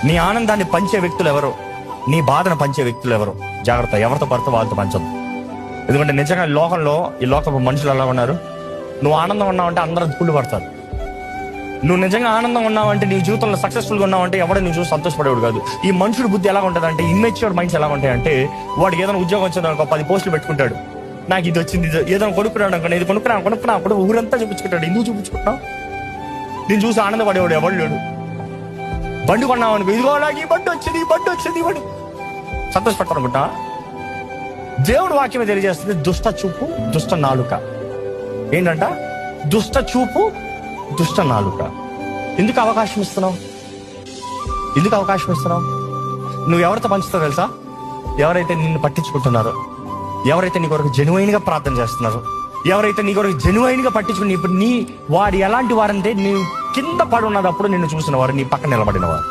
నీ ఆనందాన్ని పంచే వ్యక్తులు ఎవరు, నీ బాధను పంచే వ్యక్తులు ఎవరు? జాగ్రత్త, ఎవరితో పడితే వాళ్ళతో పంచదు. ఎందుకంటే నిజంగా ఈ లోకపు మనుషులు ఎలా ఉన్నారు? నువ్వు ఆనందం ఉన్నావంటే అందరూ కుళ్ళు పడతారు. నువ్వు నిజంగా ఆనందం ఉన్నావంటే, నీ జీవితంలో సక్సెస్ఫుల్గా ఉన్నావంటే ఎవడో నువ్వు చూసి సంతోషపడేవాడు కాదు. ఈ మనుషుడు బుద్ధి ఎలా ఉంటుంది అంటే, ఇన్మెచ్యూర్డ్ మైండ్స్ ఎలా ఉంటాయంటే, వాడికి ఏదైనా ఉద్యోగం వచ్చింది అనుకో 10 పోస్టులు పెట్టుకుంటాడు. నాకు ఇది వచ్చింది, ఏదైనా కొనుక్కున్నాడు అనుకో, ఇది కొనుక్కున్నా అప్పుడు ఊరంతా చూపించుకుంటాడు. ఎందుకు చూపించుకుంటావు? నేను చూసి ఆనందపడేవాడు ఎవడు లేడు. బండి కొన్నావు అనుకో, ఇదిగో నాకు ఈ బండి వచ్చింది వాడు సంతోషపడతానుకుంటా. దేవుడు వాక్యమే తెలియజేస్తుంది, దుష్ట చూపు దుష్ట నాలుక. ఏంటంట? దుష్ట చూపు దుష్ట నాలుక. ఎందుకు అవకాశం ఇస్తున్నావు? నువ్వు ఎవరితో పంచుతావు తెలుసా? ఎవరైతే నిన్ను పట్టించుకుంటున్నారో, ఎవరైతే నీ కొరకు జెన్యున్ గా ప్రార్థన చేస్తున్నారో, ఎవరైతే నీ కొరకు జెన్యున్ గా పట్టించుకుని, ఇప్పుడు వాడు ఎలాంటి వారంటే, నీ కింద పడి ఉన్నదప్పుడు నిన్ను చూసిన వారు, నీ పక్కన నిలబడిన వారు.